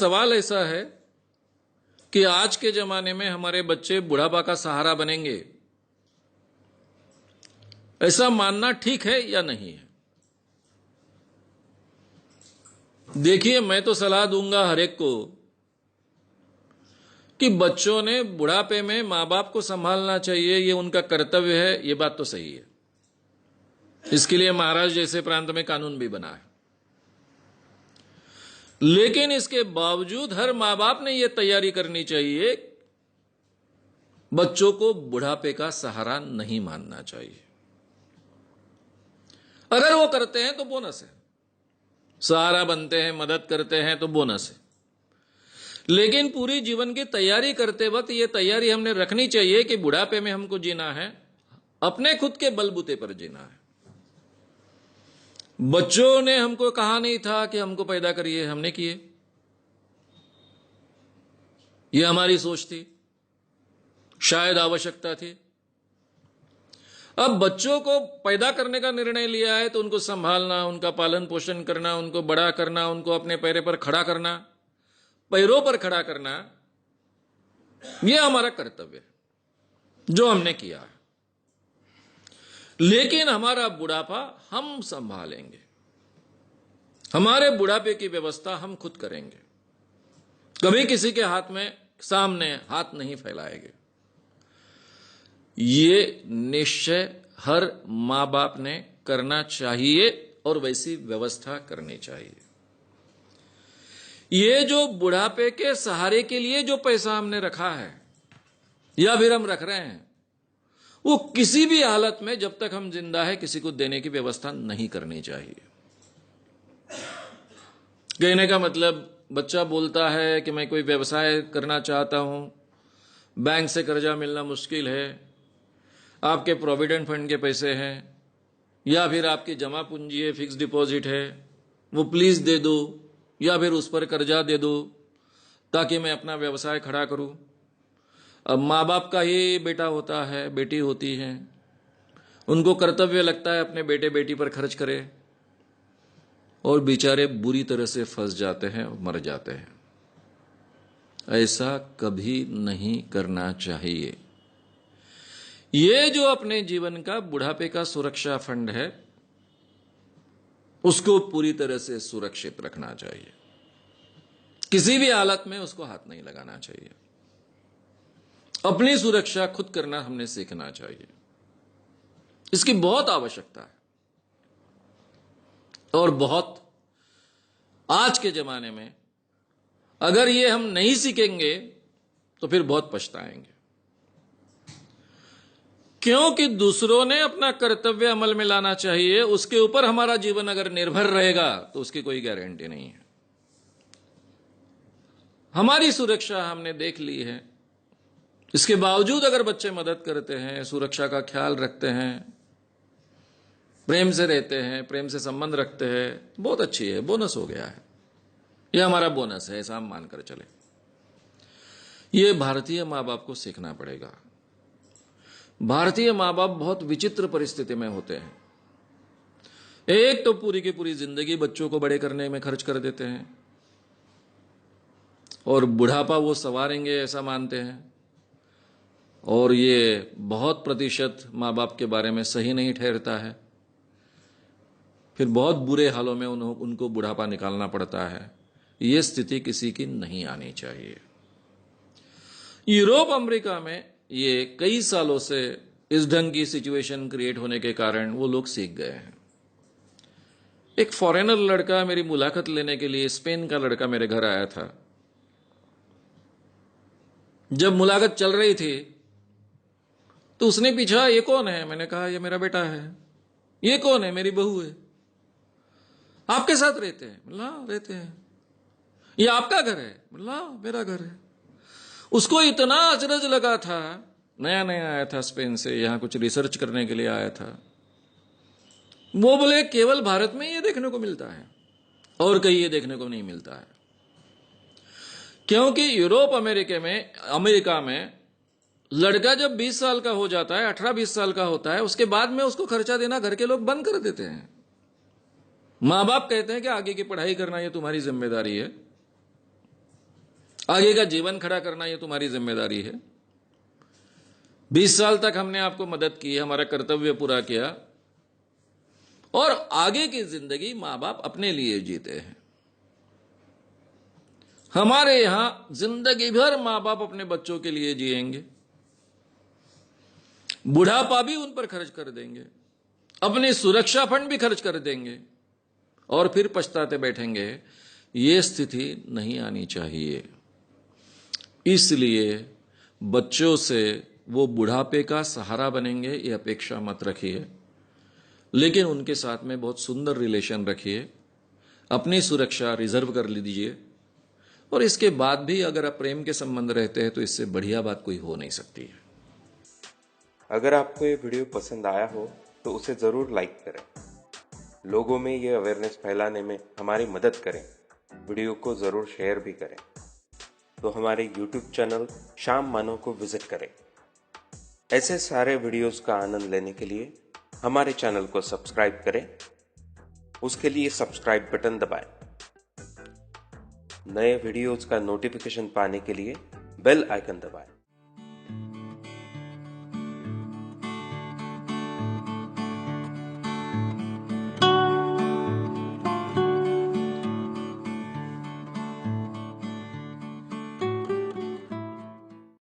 सवाल ऐसा है कि आज के जमाने में हमारे बच्चे बुढ़ापा का सहारा बनेंगे, ऐसा मानना ठीक है या नहीं है? देखिए, मैं तो सलाह दूंगा हर एक को कि बच्चों ने बुढ़ापे में मां बाप को संभालना चाहिए, ये उनका कर्तव्य है। ये बात तो सही है। इसके लिए महाराष्ट्र जैसे प्रांत में कानून भी बना है। लेकिन इसके बावजूद हर मां बाप ने यह तैयारी करनी चाहिए, बच्चों को बुढ़ापे का सहारा नहीं मानना चाहिए। अगर वो करते हैं तो बोनस है, सहारा बनते हैं, मदद करते हैं तो बोनस है। लेकिन पूरी जीवन की तैयारी करते वक्त यह तैयारी हमने रखनी चाहिए कि बुढ़ापे में हमको जीना है, अपने खुद के बलबूते पर जीना है। बच्चों ने हमको कहा नहीं था कि हमको पैदा करिए, हमने किए। यह हमारी सोच थी, शायद आवश्यकता थी। अब बच्चों को पैदा करने का निर्णय लिया है तो उनको संभालना, उनका पालन पोषण करना, उनको बड़ा करना, उनको अपने पैरों पर खड़ा करना, पैरों पर खड़ा करना, यह हमारा कर्तव्य है जो हमने किया है। लेकिन हमारा बुढ़ापा हम संभालेंगे, हमारे बुढ़ापे की व्यवस्था हम खुद करेंगे, कभी किसी के हाथ में सामने हाथ नहीं फैलाएंगे। ये निश्चय हर मां बाप ने करना चाहिए और वैसी व्यवस्था करनी चाहिए। ये जो बुढ़ापे के सहारे के लिए जो पैसा हमने रखा है या फिर हम रख रहे हैं, वो किसी भी हालत में जब तक हम जिंदा है किसी को देने की व्यवस्था नहीं करनी चाहिए। कहने का मतलब, बच्चा बोलता है कि मैं कोई व्यवसाय करना चाहता हूं, बैंक से कर्जा मिलना मुश्किल है, आपके प्रोविडेंट फंड के पैसे हैं या फिर आपकी जमा पूंजी है, फिक्स डिपॉजिट है, वो प्लीज दे दो या फिर उस पर कर्जा दे दो ताकि मैं अपना व्यवसाय खड़ा करूं। अब माँ बाप का ही बेटा होता है, बेटी होती है, उनको कर्तव्य लगता है अपने बेटे बेटी पर खर्च करे, और बेचारे बुरी तरह से फंस जाते हैं और मर जाते हैं। ऐसा कभी नहीं करना चाहिए। ये जो अपने जीवन का बुढ़ापे का सुरक्षा फंड है, उसको पूरी तरह से सुरक्षित रखना चाहिए। किसी भी हालत में उसको हाथ नहीं लगाना चाहिए। अपनी सुरक्षा खुद करना हमने सीखना चाहिए। इसकी बहुत आवश्यकता है और बहुत, आज के जमाने में अगर ये हम नहीं सीखेंगे तो फिर बहुत पछताएंगे, क्योंकि दूसरों ने अपना कर्तव्य अमल में लाना चाहिए, उसके ऊपर हमारा जीवन अगर निर्भर रहेगा तो उसकी कोई गारंटी नहीं है। हमारी सुरक्षा हमने देख ली है, इसके बावजूद अगर बच्चे मदद करते हैं, सुरक्षा का ख्याल रखते हैं, प्रेम से रहते हैं, प्रेम से संबंध रखते हैं, बहुत अच्छी है, बोनस हो गया है। यह हमारा बोनस है, ऐसा हम मानकर चले। यह भारतीय मां बाप को सीखना पड़ेगा। भारतीय मां बाप बहुत विचित्र परिस्थिति में होते हैं। एक तो पूरी की पूरी जिंदगी बच्चों को बड़े करने में खर्च कर देते हैं और बुढ़ापा वो संवारेंगे ऐसा मानते हैं, और ये बहुत प्रतिशत मां बाप के बारे में सही नहीं ठहरता है। फिर बहुत बुरे हालों में उनको बुढ़ापा निकालना पड़ता है। ये स्थिति किसी की नहीं आनी चाहिए। यूरोप अमेरिका में ये कई सालों से इस ढंग की सिचुएशन क्रिएट होने के कारण वो लोग सीख गए हैं। एक फॉरेनर लड़का मेरी मुलाकात लेने के लिए, स्पेन का लड़का मेरे घर आया था। जब मुलाकात चल रही थी तो उसने पूछा, ये कौन है? मैंने कहा, ये मेरा बेटा है। ये कौन है? मेरी बहू है। आपके साथ रहते हैं? बोला, रहते हैं। ये आपका घर है? बोला, मेरा घर है। उसको इतना अचरज लगा था, नया नया आया था स्पेन से, यहां कुछ रिसर्च करने के लिए आया था। वो बोले, केवल भारत में ये देखने को मिलता है और कहीं ये देखने को नहीं मिलता है, क्योंकि यूरोप अमेरिका में लड़का जब 20 साल का हो जाता है, 18-20 साल का होता है, उसके बाद में उसको खर्चा देना घर के लोग बंद कर देते हैं। मां बाप कहते हैं कि आगे की पढ़ाई करना ये तुम्हारी जिम्मेदारी है, आगे का जीवन खड़ा करना ये तुम्हारी जिम्मेदारी है। 20 साल तक हमने आपको मदद की, हमारा कर्तव्य पूरा किया, और आगे की जिंदगी मां बाप अपने लिए जीते हैं। हमारे यहां जिंदगी भर मां बाप अपने बच्चों के लिए जिएंगे, बुढ़ापा भी उन पर खर्च कर देंगे, अपनी सुरक्षा फंड भी खर्च कर देंगे, और फिर पछताते बैठेंगे। ये स्थिति नहीं आनी चाहिए। इसलिए बच्चों से वो बुढ़ापे का सहारा बनेंगे ये अपेक्षा मत रखिए, लेकिन उनके साथ में बहुत सुंदर रिलेशन रखिए, अपनी सुरक्षा रिजर्व कर लीजिए, और इसके बाद भी अगर आप प्रेम के संबंध रहते हैं तो इससे बढ़िया बात कोई हो नहीं सकती है। अगर आपको ये वीडियो पसंद आया हो तो उसे ज़रूर लाइक करें, लोगों में ये अवेयरनेस फैलाने में हमारी मदद करें, वीडियो को ज़रूर शेयर भी करें। तो हमारे YouTube चैनल श्याम मानव को विजिट करें। ऐसे सारे वीडियोस का आनंद लेने के लिए हमारे चैनल को सब्सक्राइब करें, उसके लिए सब्सक्राइब बटन दबाएं। नए वीडियोस का नोटिफिकेशन पाने के लिए बेल आइकन दबाएं।